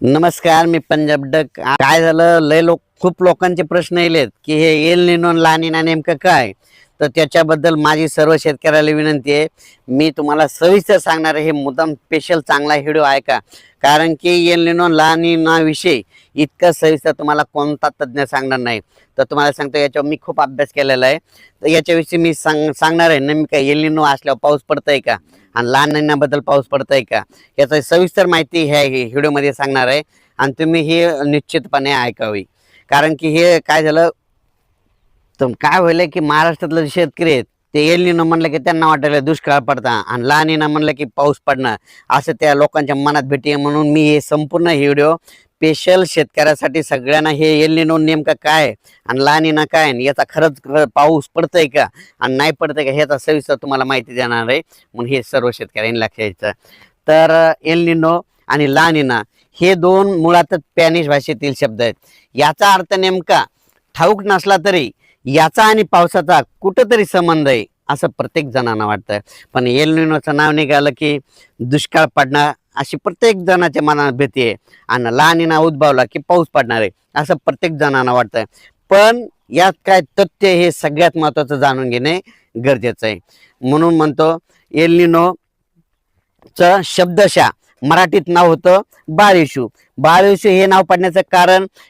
नमस्कार, मी पंजाब डक. काय झालं, खूप लोकांचे प्रश्न येलेत की हे एल निनो ला निना नेमकं काय. तर त्याच्याबद्दल माझी सर्व शेतकऱ्याला विनंती आहे, मी तुम्हाला सविस्तर सांगणार आहे. हे मुद्दाम स्पेशल चांगला व्हिडिओ आहे का, कारण की एल निनो ला निना विषयी इतकं सविस्तर तुम्हाला कोणता तज्ञ सांगणार नाही. तर तुम्हाला सांगतो, याच्यावर मी खूप अभ्यास केलेला आहे. तर याच्याविषयी मी सांगणार आहे नेमकं एल निनो असल्यावर पाऊस पडतंय का आणि लहान निनाबद्दल पाऊस पडतंय का, याचा सविस्तर माहिती ह्या व्हिडिओमध्ये सांगणार आहे. आणि तुम्ही हे निश्चितपणे ऐकावी, कारण की हे काय झालं, तर काय व्हायला की महाराष्ट्रातले शेतकरी आहेत ते एल निनो म्हणलं की त्यांना वाटायला दुष्काळ पडता आणि ला निना म्हणलं की पाऊस पडणार, असं त्या लोकांच्या मनात भेटी. म्हणून मी हे संपूर्ण व्हिडिओ स्पेशल शेतकऱ्यासाठी सगळ्यांना हे एल निनो नेमकं काय आणि ला निना काय आणि याचा खरंच पाऊस पडतंय का आणि नाही पडतंय का ह्याचा सविस्तर तुम्हाला माहिती देणार आहे. म्हणून हे सर्व शेतकऱ्यांनी लक्ष द्यायचं. तर एल निनो आणि ला निना हे दोन मुळातच स्पॅनिश भाषेतील शब्द आहेत. याचा अर्थ नेमका ठाऊक नसला तरी याचा आणि पावसाचा कुठंतरी संबंध आहे असं प्रत्येक जणांना वाटतं. पण एल निनोचं नाव निघालं की दुष्काळ पडणार अशी प्रत्येक जणाच्या मनात भीती आहे, आणि ला निना उद्भवला की पाऊस पडणार आहे असं प्रत्येक जणांना वाटतं. पण यात काय तथ्य हे सगळ्यात महत्त्वाचं जाणून घेणे गरजेचं आहे. म्हणून म्हणतो एल निनोचं शब्दशः मराठीत नाव होतं बाळयेशू. बाळयेशू हे नाव पडण्याचं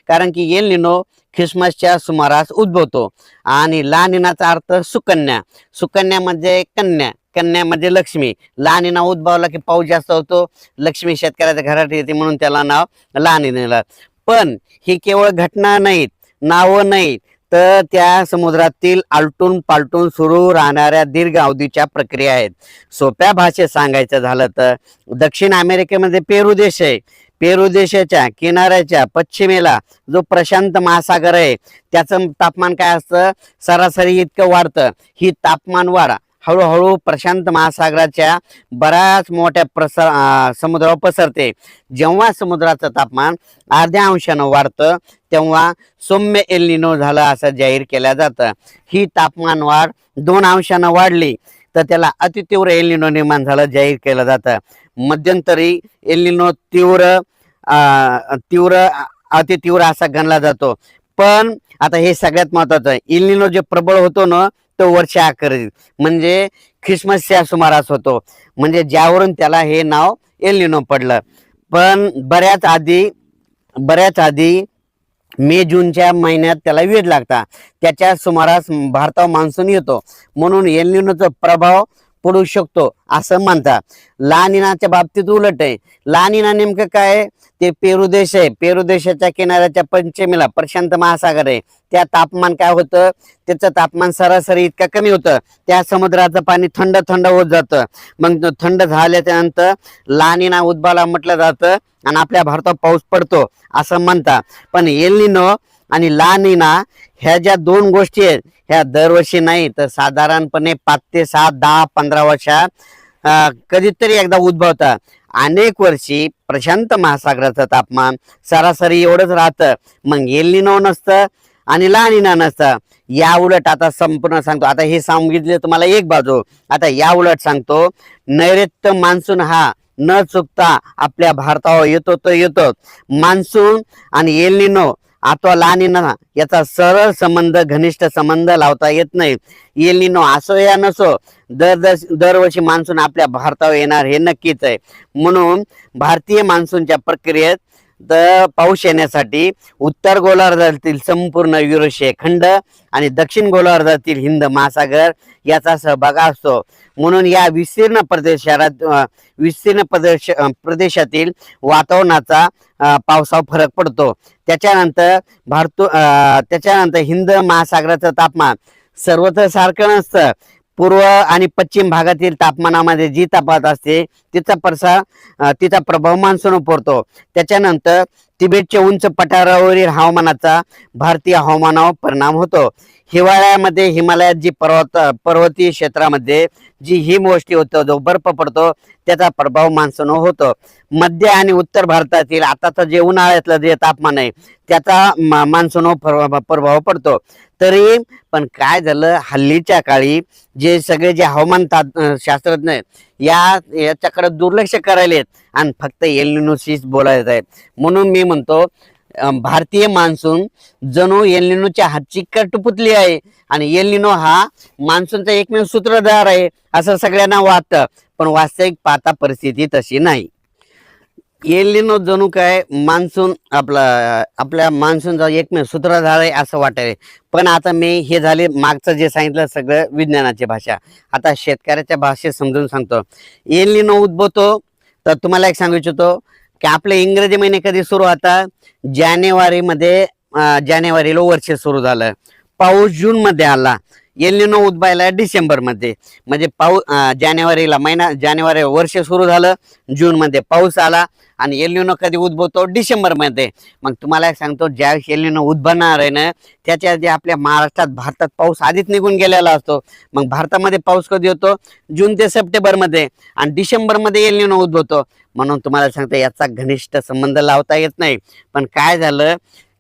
कारण की एल निनो ख्रिसमसच्या सुमारास उद्भवतो आणि ला निनाचा अर्थ सुकन्या. सुकन्या म्हणजे कन्या, कन्या म्हणजे लक्ष्मी. ला निना उद्भवला की पाऊस जास्त होतो, लक्ष्मी शेतकऱ्याच्या घरात येते, म्हणून त्याला नाव ला निना. पण ही केवळ घटना नाहीत, नावं नाहीत, तर त्या समुद्रातील आलटून पालटून सुरू राहणाऱ्या दीर्घ अवधीच्या प्रक्रिया आहेत. सोप्या भाषेत सांगायचं झालं तर दक्षिण अमेरिकेमध्ये पेरू देश आहे. पेरू देशाच्या किनाऱ्याच्या पश्चिमेला जो प्रशांत महासागर आहे त्याचं तापमान काय असतं, सरासरी इतकं वाढतं. ही तापमान वाढ हळूहळू प्रशांत महासागराच्या बऱ्याच मोठ्या समुद्रावर पसरते. जेव्हा समुद्राचं तापमान अर्ध्या अंशानं वाढतं तेव्हा सौम्य एल निनो झालं असं जाहीर केलं जातं. ही तापमान वाढ 2 अंशानं वाढली तर त्याला अतितीव्र एल निनो निर्माण झालं जाहीर केलं जातं. मध्यंतरी एल निनो अतितीव्र असा गणला जातो. पण आता हे सगळ्यात महत्वाचं आहे, एल निनो जे प्रबळ होतो ना तो वर्षा अखेरीस म्हणजे ख्रिसमसच्या सुमारास होतो, म्हणजे ज्यावरून त्याला हे नाव एल निनो पडलं. पण बऱ्याच आधी मे जूनच्या महिन्यात त्याला वेध लागता, त्याच्या सुमारास भारतावर मान्सून येतो, म्हणून एल निनोचा प्रभाव पडू शकतो असं म्हणतात. ला निनाच्या बाबतीत उलट आहे. ला निना नेमकं काय, ते पेरू देश आहे. पेरू देशाच्या किनाऱ्याच्या पश्चिमेला प्रशांत महासागर आहे. त्या तापमान काय होतं, त्याचं तापमान सरासरी इतकं कमी होतं, त्या समुद्राचं पाणी थंड थंड होत जातं. मग थंड झाल्यानंतर ला निना उद्भवला म्हटलं जातं आणि आपल्या भारतात पाऊस पडतो असं म्हणतात. पण एल निनो आणि ला निना ह्या ज्या दोन गोष्टी आहेत ह्या दरवर्षी नाही तर साधारणपणे 5 ते 7, 10, 15 वर्षात कधीतरी एकदा उद्भवतात. अनेक वर्षी प्रशांत महासागराचं तापमान सरासरी एवढंच राहतं, मग एल निनो नसतं आणि ला निना नसतं. या उलट आता संपूर्ण सांगतो, आता हे सांगितले तुम्हाला एक बाजू, आता या उलट सांगतो. नैऋत्य मान्सून हा न चुकता आपल्या भारतावर येतो तो येतो. मान्सून आणि एल निनो अथवा ला निना याचा सरळ संबंध, घनिष्ठ संबंध लावता येत नाही. एल निनो असो या नसो, दरवर्षी मान्सून आपल्या भारतावर येणार हे नक्कीच आहे. म्हणून भारतीय मान्सूनच्या प्रक्रियेत पाऊस येण्यासाठी उत्तर गोलार्धातील संपूर्ण युरोशिय खंड आणि दक्षिण गोलार्धातील हिंद महासागर याचा सहभाग असतो. म्हणून या विस्तीर्ण प्रदेशातील वातावरणाचा पावसावर फरक पडतो. त्याच्यानंतर हिंद महासागराचं तापमान सर्वत्र सारखं नसतं. पूर्व आणि पश्चिम भागातील तापमानामध्ये जी तफावत असते तिचा प्रभाव मान्सून पडतो. त्याच्यानंतर तिबेटच्या उंच पठारावरील हवामानाचा भारतीय हवामानावर परिणाम होतो. हिवाळ्यामध्ये हिमालयात जी पर्वतीय क्षेत्रामध्ये जी हिमवृष्टी होतो, जो बर्फ पडतो, त्याचा प्रभाव मान्सून होतो. मध्य आणि उत्तर भारतातील आताचं जे उन्हाळ्यातलं जे तापमान आहे त्याचा मान्सून प्रभाव पडतो. तरी पण काय झालं, हल्लीच्या काळी जे सगळे जे हवामान शास्त्रज्ञ आहेत याच्याकडे दुर्लक्ष करायलेत आणि फक्त एल निनोशीच बोलायचं आहे. म्हणून मी म्हणतो भारतीय मान्सून जणू एल निनोच्या हातची कटपुतली आहे आणि एल निनो हा मान्सूनचा एकमेव सूत्रधार आहे असं सगळ्यांना वाटतं, पण वास्तविक पाहता परिस्थिती तशी नाही. एल निनो जणू काय मान्सून आपल्या मान्सूनचा एकमेव सूत्रधार आहे असं वाटायला. पण आता मी हे झाले मागचं जे सांगितलं सगळं विज्ञानाची भाषा, आता शेतकऱ्याच्या भाषेत समजून सांगतो. एल निनो उद्भवतो तर तुम्हाला एक सांगू इच्छितो की आपले इंग्रजी महिने कधी सुरू होता, जानेवारीला वर्ष सुरू झालं, पाऊस जून मध्ये आला, एल निनो उद्भवायला डिसेंबर मध्ये, म्हणजे जानेवारी वर्ष सुरू झालं, जून मध्ये पाऊस आला आणि एल निनो कधी उद्भवतो डिसेंबर मध्ये. मग तुम्हाला एक सांगतो ज्यावेळेस एल निनो उद्भवणार आहे ना त्याच्या आधी आपल्या भारतात पाऊस आधीच निघून गेलेला असतो. मग भारतामध्ये पाऊस कधी होतो, जून ते सप्टेंबर मध्ये, आणि डिसेंबर मध्ये एल निनो उद्भवतो. म्हणून तुम्हाला सांगतो याचा घनिष्ठ संबंध लावता येत नाही. पण काय झालं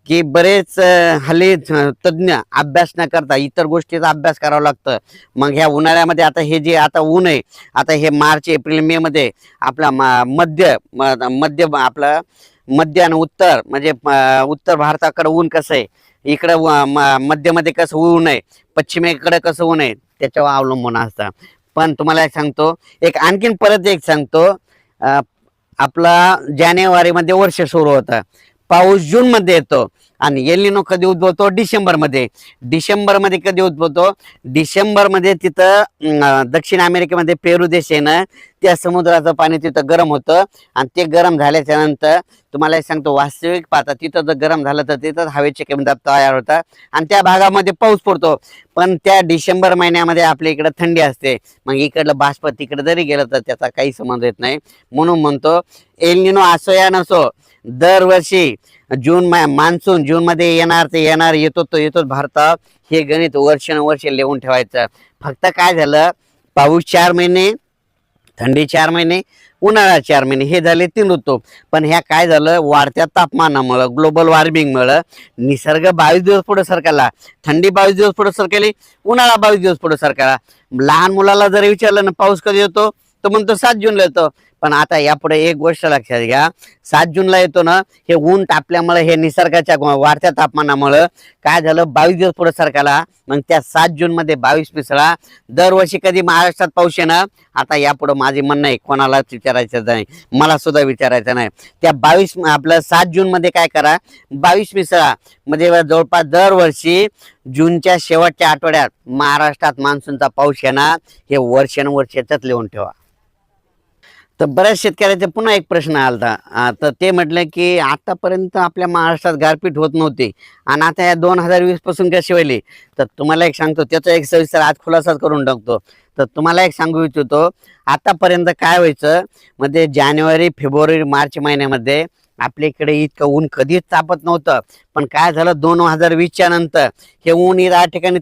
की बरेच हल्ली तज्ज्ञ अभ्यास न करता इतर गोष्टीचा अभ्यास करावा लागतं. मग ह्या उन्हाळ्यामध्ये आता हे जे आता ऊन आहे, आता हे मार्च एप्रिल मे मध्ये आपला मध्य आणि उत्तर, म्हणजे उत्तर भारताकडे ऊन कसं आहे, इकडं मध्यमध्ये कसं ऊन आहे, पश्चिमेकडे कसं ऊन आहे, त्याच्यावर अवलंबून असतं. पण तुम्हाला एक सांगतो, आणखीन परत एक सांगतो, आपला जानेवारीमध्ये वर्ष सुरू होतं, पाऊस जून मध्ये येतो आणि एल निनो कधी उद्भवतो, डिसेंबर मध्ये कधी उद्भवतो, डिसेंबर मध्ये तिथं दक्षिण अमेरिकेमध्ये पेरू देश आहे ना, त्या समुद्राचं पाणी तिथं गरम होतं आणि ते गरम झाल्याच्या नंतर तुम्हाला एक सांगतो वास्तविक पाहता तिथं जर गरम झालं तर तिथं हवेचे कमी दाब तयार होतात आणि त्या भागामध्ये पाऊस पडतो. पण त्या डिसेंबर महिन्यामध्ये आपल्या इकडं थंडी असते, मग इकडलं बाष्प तिकडे जरी गेलं तर त्याचा काही संबंध येत नाही. म्हणून म्हणतो एल निनो असो या नसो, दरवर्षी मान्सून जून मध्ये येतो भारतात. हे गणित वर्ष लिहून ठेवायचं. फक्त काय झालं, पाऊस 4 महिने, थंडी 4 महिने, उन्हाळा 4 महिने, हे झाले 3 ऋतू. पण ह्या काय झालं, वाढत्या तापमानामुळं, ग्लोबल वॉर्मिंगमुळं निसर्ग 22 दिवस पुढे सरकला, थंडी 22 दिवस पुढे सरकली, उन्हाळा 22 दिवस पुढे सरकला. लहान मुलाला जर विचारलं ना पाऊस कधी येतो तो म्हणतो 7 जूनला येतो. पण आता यापुढे एक गोष्ट लक्षात घ्या, 7 जूनला येतो ना, हे ऊन तापल्यामुळे, हे निसर्गाच्या वाढत्या तापमानामुळे काय झालं, 22 दिवस पुढे सरकाला. मग त्या 7 जून मध्ये 22 मिसळा. दरवर्षी कधी महाराष्ट्रात पाऊस येणार, आता यापुढे माझी म्हणणं आहे कोणालाच विचारायचं नाही, मला सुद्धा विचारायचं नाही. त्या 7 जून मध्ये काय करा, 22 मिसळा, म्हणजे जवळपास दरवर्षी जूनच्या शेवटच्या आठवड्यात महाराष्ट्रात मान्सूनचा पाऊस येणार, हे वर्षानुवर्षातच लिहून ठेवा. तर बऱ्याच शेतकऱ्याचा पुन्हा एक प्रश्न आलता, तर ते म्हटलं की आतापर्यंत आपल्या महाराष्ट्रात गारपीट होत नव्हती आणि आता या 2020 पासून कशी व्हायली. तर तुम्हाला एक सांगतो, त्याचा एक सविस्तर आज खुलासा करून टाकतो. तर तुम्हाला एक सांगू इच्छितो, आतापर्यंत काय व्हायचं, म्हणजे जानेवारी फेब्रुवारी मार्च महिन्यामध्ये आपल्या इकडे इतकं ऊन कधीच तापत नव्हतं. पण काय झालं, 2020च्या नंतर हे ऊन या ठिकाणी